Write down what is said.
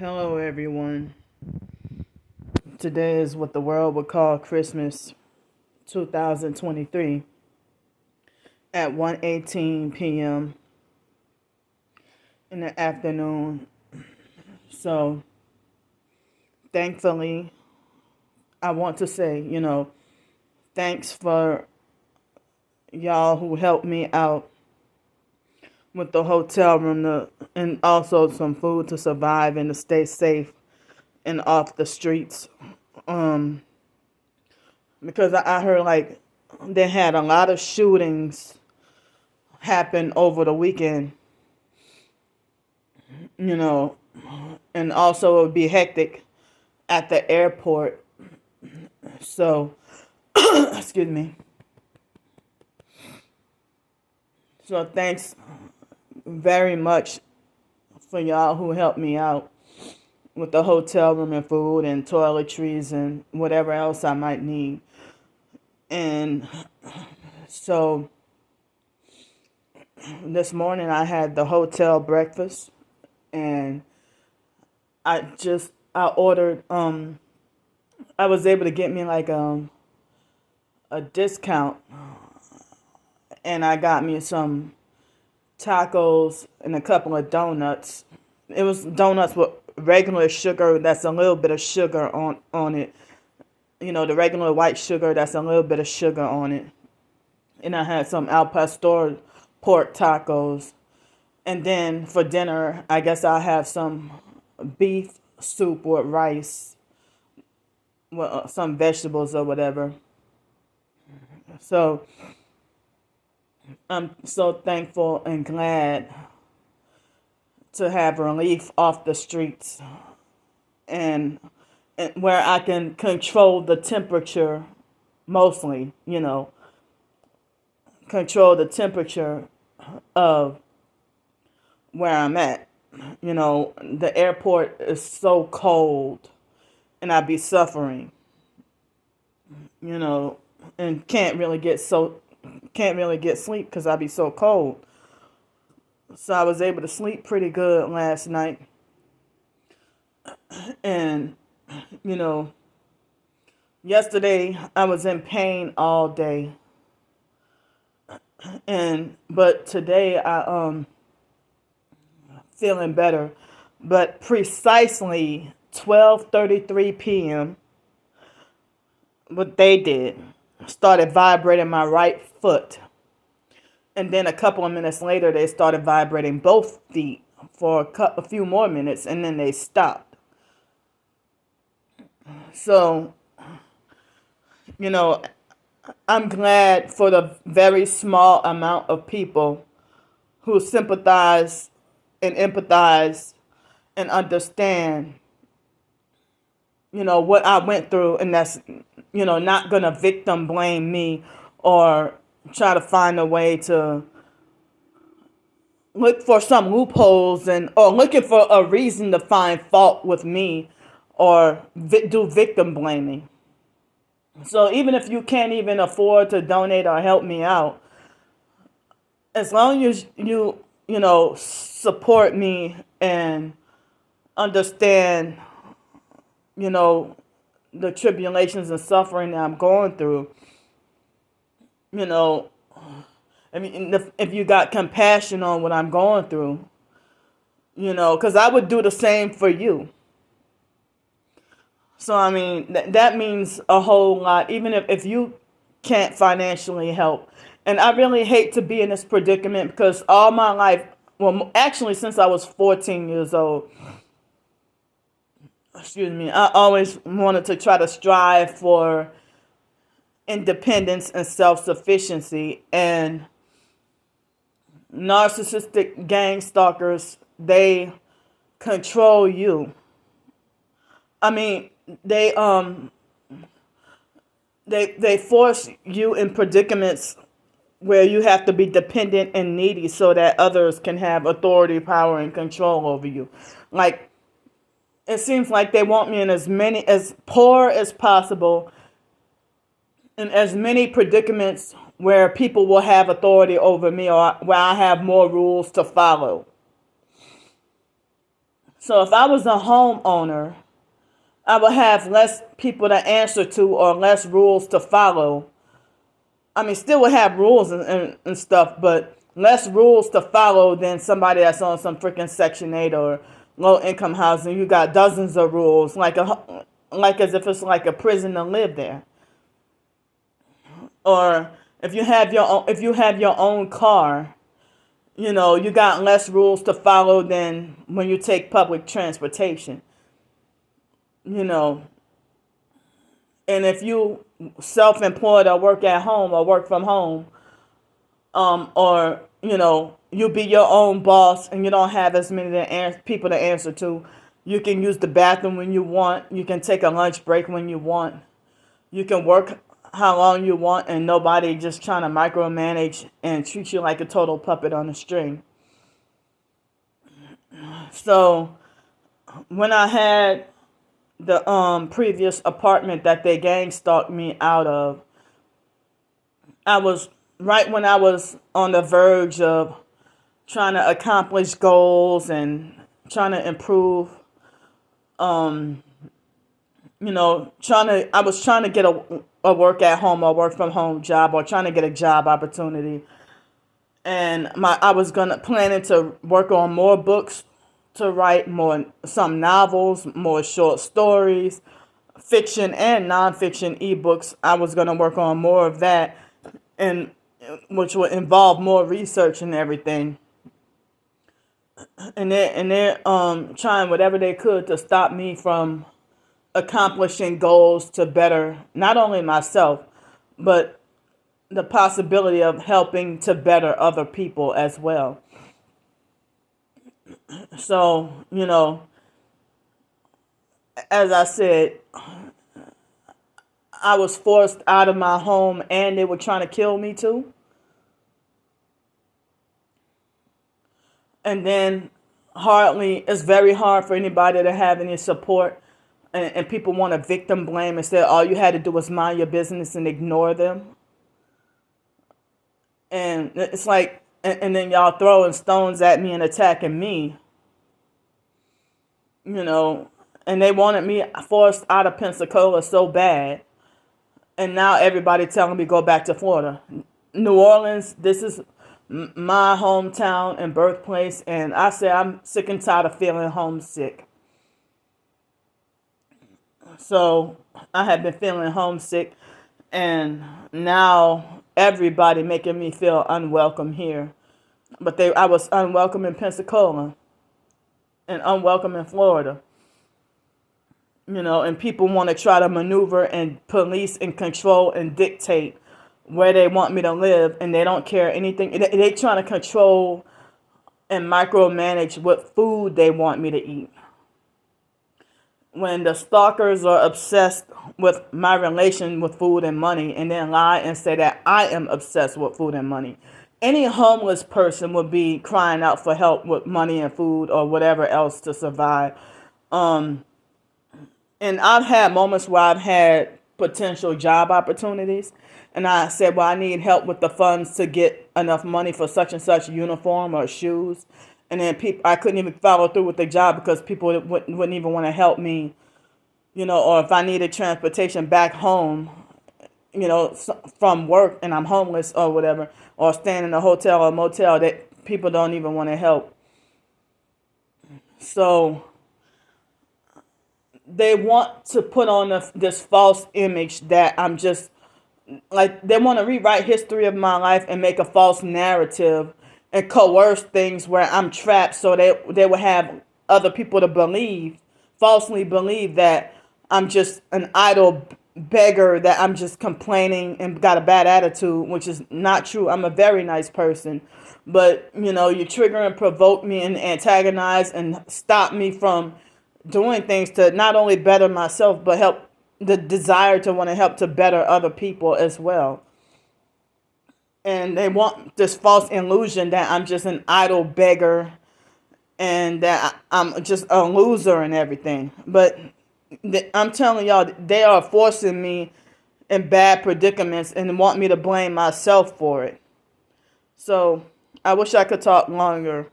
Hello, everyone. Today is what the world would call Christmas 2023 at 1:18 p.m. in the afternoon. So, thankfully, I want to say, thanks for y'all who helped me out with the hotel room and also some food to survive and to stay safe and off the streets. Um, because I heard like they had a lot of shootings happen over the weekend, you know, and also it would be hectic at the airport. So, excuse me. So, thanks very much for y'all who helped me out with the hotel room and food and toiletries and whatever else I might need. And so this morning I had the hotel breakfast and I ordered I was able to get me like a discount, and I got me some tacos and a couple of donuts. It was donuts with regular sugar that's a little bit of sugar on it. The regular white sugar that's a little bit of sugar on it. And I had some al pastor pork tacos. And then for dinner, I guess I'll have some beef soup with rice, with some vegetables or whatever. So I'm so thankful and glad to have relief off the streets and where I can control the temperature mostly, control the temperature of where I'm at. The airport is so cold and I'd be suffering, and can't really get sleep because I'd be so cold. So I was able to sleep pretty good last night. And, yesterday I was in pain all day. But today I feeling better. But precisely 12:33 p.m. what they did started vibrating my right foot. And then a couple of minutes later, they started vibrating both feet for a few more minutes, and then they stopped. So, I'm glad for the very small amount of people who sympathize and empathize and understand, what I went through, and that's, not going to victim blame me or try to find a way to look for some loopholes or looking for a reason to find fault with me or do victim blaming. So even if you can't even afford to donate or help me out, as long as you support me and understand, the tribulations and suffering that I'm going through, I mean, if you got compassion on what I'm going through, because I would do the same for you. So, I mean, that means a whole lot, even if you can't financially help. And I really hate to be in this predicament because all my life, well, actually, since I was 14 years old, I always wanted to try to strive for independence and self-sufficiency. And narcissistic gang stalkers, they control you. I mean, they force you in predicaments where you have to be dependent and needy so that others can have authority, power, and control over you. Like, it seems like they want me in as poor as possible, in as many predicaments where people will have authority over me or where I have more rules to follow. So if I was a homeowner, I would have less people to answer to or less rules to follow. I mean, still would have rules and stuff, but less rules to follow than somebody that's on some freaking Section 8 or low income housing. You got dozens of rules, like as if it's like a prison to live there. Or if you have your own car, you got less rules to follow than when you take public transportation. You know, and if you self-employed or work at home or work from home, or you be your own boss and you don't have as many people to answer to, you can use the bathroom when you want. You can take a lunch break when you want. You can work how long you want, and nobody just trying to micromanage and treat you like a total puppet on a string. So when I had the previous apartment that they gang stalked me out of, I was right when I was on the verge of trying to accomplish goals and trying to improve, I was trying to get a work at home or work from home job, or trying to get a job opportunity. And I was planning to work on more books, to write some novels, more short stories, fiction and nonfiction ebooks. I was gonna work on more of that, and which would involve more research and everything. And they're trying whatever they could to stop me from accomplishing goals to better not only myself, but the possibility of helping to better other people as well. So, as I said, I was forced out of my home and they were trying to kill me too. And then it's very hard for anybody to have any support. And people want to victim blame and say all you had to do was mind your business and ignore them. And it's like, and then y'all throwing stones at me and attacking me. And they wanted me forced out of Pensacola so bad. And now everybody telling me go back to Florida. New Orleans, this is my hometown and birthplace. And I say I'm sick and tired of feeling homesick. So I have been feeling homesick. And now everybody making me feel unwelcome here. But I was unwelcome in Pensacola and unwelcome in Florida. And people want to try to maneuver and police and control and dictate where they want me to live, and they don't care anything. They trying to control and micromanage what food they want me to eat. When the stalkers are obsessed with my relation with food and money, and then lie and say that I am obsessed with food and money. Any homeless person would be crying out for help with money and food or whatever else to survive. And I've had moments where I've had potential job opportunities, and I said, well, I need help with the funds to get enough money for such and such uniform or shoes. And then I couldn't even follow through with the job because people wouldn't even want to help me, or if I needed transportation back home, from work and I'm homeless or whatever, or staying in a hotel or motel, that people don't even want to help. So they want to put on this false image that I'm just, like, they want to rewrite history of my life and make a false narrative and coerce things where I'm trapped, so they will have other people to falsely believe that I'm just an idle beggar, that I'm just complaining and got a bad attitude, which is not true. I'm a very nice person. But, you trigger and provoke me and antagonize and stop me from doing things to not only better myself, but help the desire to want to help to better other people as well. And they want this false illusion that I'm just an idle beggar and that I'm just a loser and everything. But I'm telling y'all, they are forcing me in bad predicaments and want me to blame myself for it. So I wish I could talk longer.